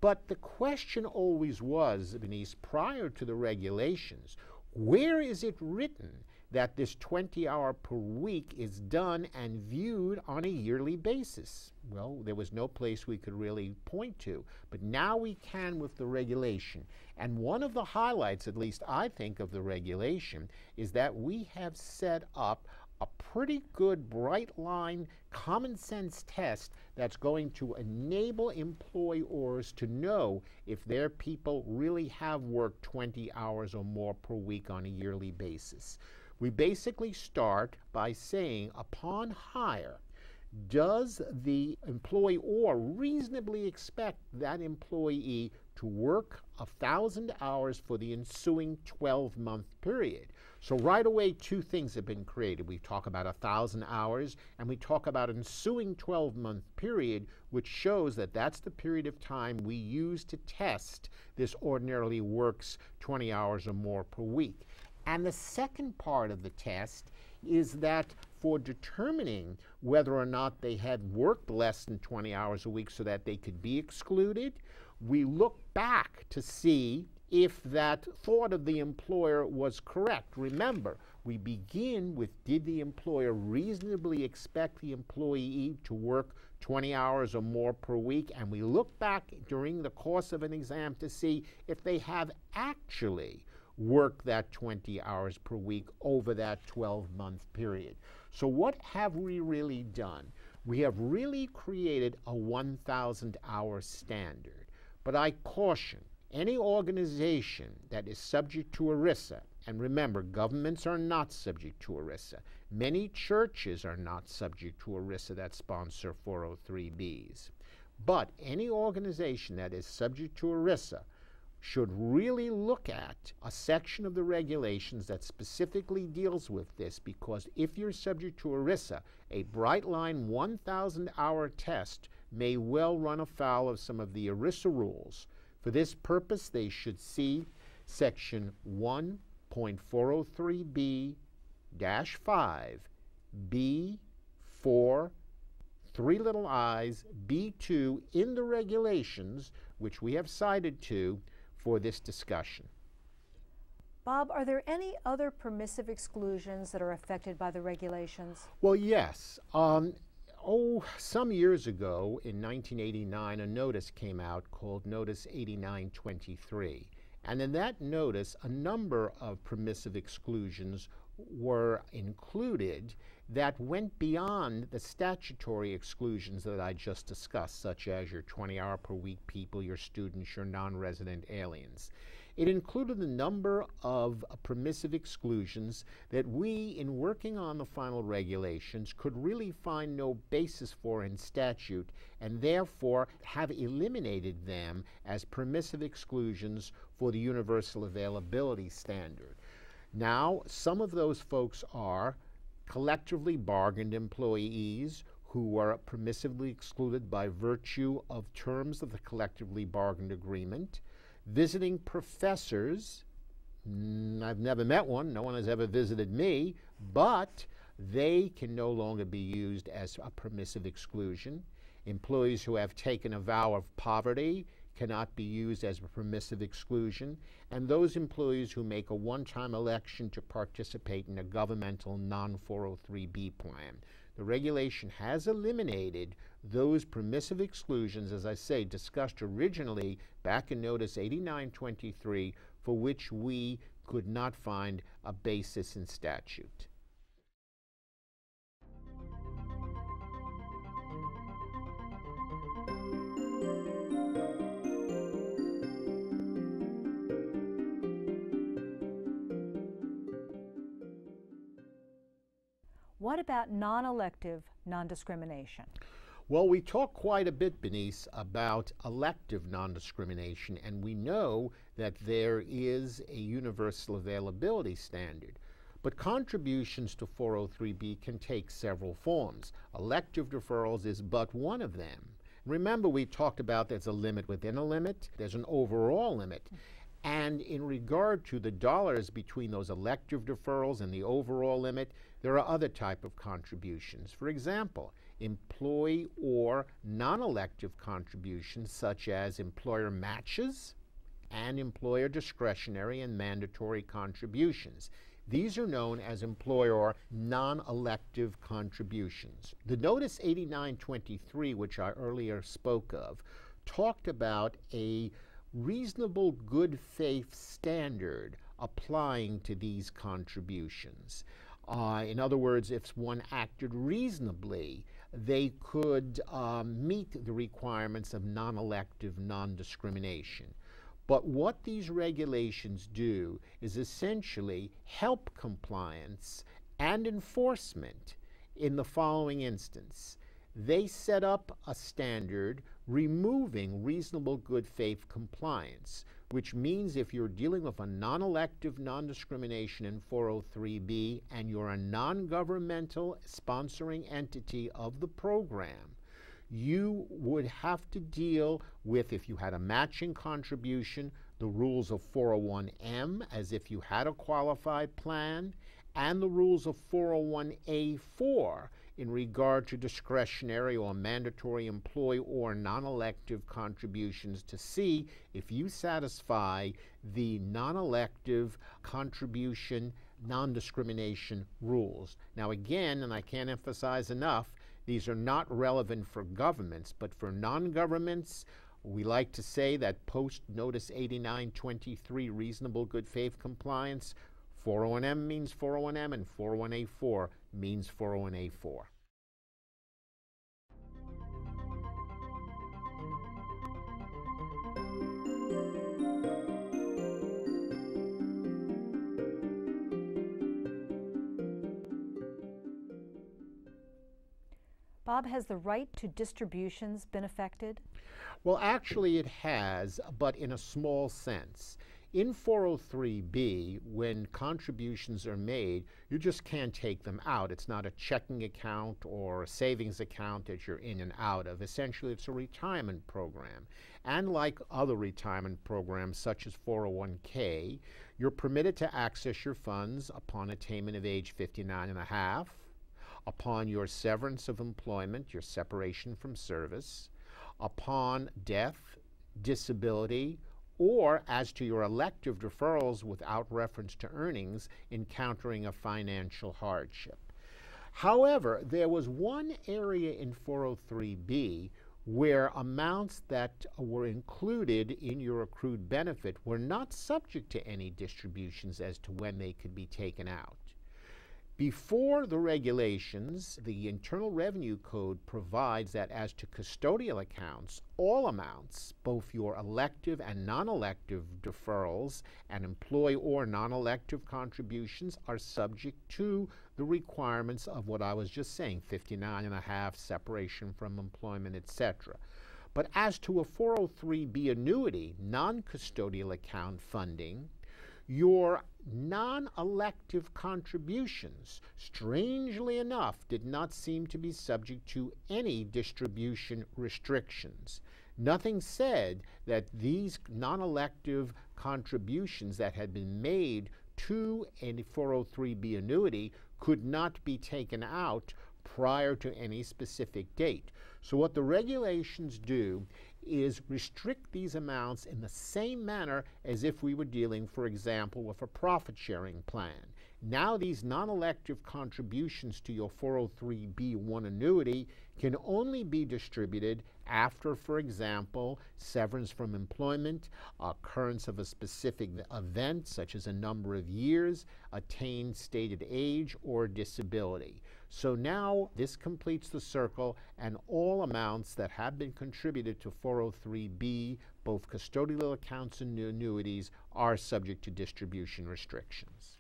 But the question always was, Denise, prior to the regulations, where is it written that this 20-hour per week is done and viewed on a yearly basis? Well, there was no place we could really point to, but now we can with the regulation. And one of the highlights, at least I think, of the regulation is that we have set up a pretty good bright line common sense test that's going to enable employers to know if their people really have worked 20 hours or more per week on a yearly basis. We basically start by saying, upon hire, does the employer reasonably expect that employee to work 1,000 hours for the ensuing 12-month period? So right away, two things have been created. We talk about 1,000 hours, and we talk about ensuing 12-month period, which shows that that's the period of time we use to test this ordinarily works 20 hours or more per week. And the second part of the test is that for determining whether or not they had worked less than 20 hours a week so that they could be excluded, we look back to see if that thought of the employer was correct. Remember, we begin with, did the employer reasonably expect the employee to work 20 hours or more per week? And we look back during the course of an exam to see if they have actually worked that 20 hours per week over that 12-month period. So what have we really done? We have really created a 1,000-hour standard. But I caution any organization that is subject to ERISA, and remember, governments are not subject to ERISA. Many churches are not subject to ERISA that sponsor 403Bs. But any organization that is subject to ERISA should really look at a section of the regulations that specifically deals with this, because if you're subject to ERISA, a bright line 1,000-hour test may well run afoul of some of the ERISA rules. For this purpose, they should see section 1.403B-5, B4, 3 little i's, B2 in the regulations, which we have cited to for this discussion. Bob, are there any other permissive exclusions that are affected by the regulations? Well, yes. Some years ago, in 1989, a notice came out called Notice 8923. And in that notice, a number of permissive exclusions were included that went beyond the statutory exclusions that I just discussed, such as your 20-hour per week people, your students, your non-resident aliens. It included a number of permissive exclusions that we, in working on the final regulations, could really find no basis for in statute, and therefore have eliminated them as permissive exclusions for the universal availability standard. Now, some of those folks are collectively bargained employees who are permissively excluded by virtue of terms of the collectively bargained agreement. Visiting professors, I've never met one, no one has ever visited me, but they can no longer be used as a permissive exclusion. Employees who have taken a vow of poverty cannot be used as a permissive exclusion, and those employees who make a one-time election to participate in a governmental non-403B plan. The regulation has eliminated those permissive exclusions, as I say, discussed originally back in Notice 8923, for which we could not find a basis in statute. What about non-elective non-discrimination? Well, we talk quite a bit, Benice, about elective non-discrimination, and we know that there is a universal availability standard. But contributions to 403B can take several forms. Elective deferrals is but one of them. Remember, we talked about there's a limit within a limit, there's an overall limit. And in regard to the dollars between those elective deferrals and the overall limit, there are other type of contributions. For example, employee or non-elective contributions such as employer matches and employer discretionary and mandatory contributions. These are known as employer non-elective contributions. The Notice 8923, which I earlier spoke of, talked about a reasonable good faith standard applying to these contributions. In other words, if one acted reasonably, they could meet the requirements of non-elective non-discrimination. But what these regulations do is essentially help compliance and enforcement in the following instance. They set up a standard removing reasonable good faith compliance, which means if you're dealing with a non-elective non-discrimination in 403B and you're a non-governmental sponsoring entity of the program, you would have to deal with, if you had a matching contribution, the rules of 401M as if you had a qualified plan, and the rules of 401A4 in regard to discretionary or mandatory employee or non-elective contributions to see if you satisfy the non-elective contribution non-discrimination rules. Now again, and I can't emphasize enough, these are not relevant for governments, but for non-governments, we like to say that post-Notice 8923 reasonable good faith compliance, 401M means 401M and 401A4 means 401A4. Bob, has the right to distributions been affected? Well, actually it has, but in a small sense. In 403B, when contributions are made, you just can't take them out. It's not a checking account or a savings account that you're in and out of. Essentially, it's a retirement program. And like other retirement programs, such as 401K, you're permitted to access your funds upon attainment of age 59 and a half, upon your severance of employment, your separation from service, upon death, disability, or as to your elective deferrals without reference to earnings, encountering a financial hardship. However, there was one area in 403B where amounts that were included in your accrued benefit were not subject to any distributions as to when they could be taken out. Before the regulations, the Internal Revenue Code provides that as to custodial accounts, all amounts, both your elective and non-elective deferrals and employee or non-elective contributions, are subject to the requirements of what I was just saying, 59 and a half, separation from employment, etc. But as to a 403B annuity, non-custodial account funding, your non-elective contributions, strangely enough, did not seem to be subject to any distribution restrictions. Nothing said that these non-elective contributions that had been made to a 403B annuity could not be taken out prior to any specific date. So what the regulations do is restrict these amounts in the same manner as if we were dealing, for example, with a profit-sharing plan. Now these non-elective contributions to your 403B1 annuity can only be distributed after, for example, severance from employment, occurrence of a specific event such as a number of years, attained stated age, or disability. So now this completes the circle, and all amounts that have been contributed to 403B, both custodial accounts and annuities, are subject to distribution restrictions.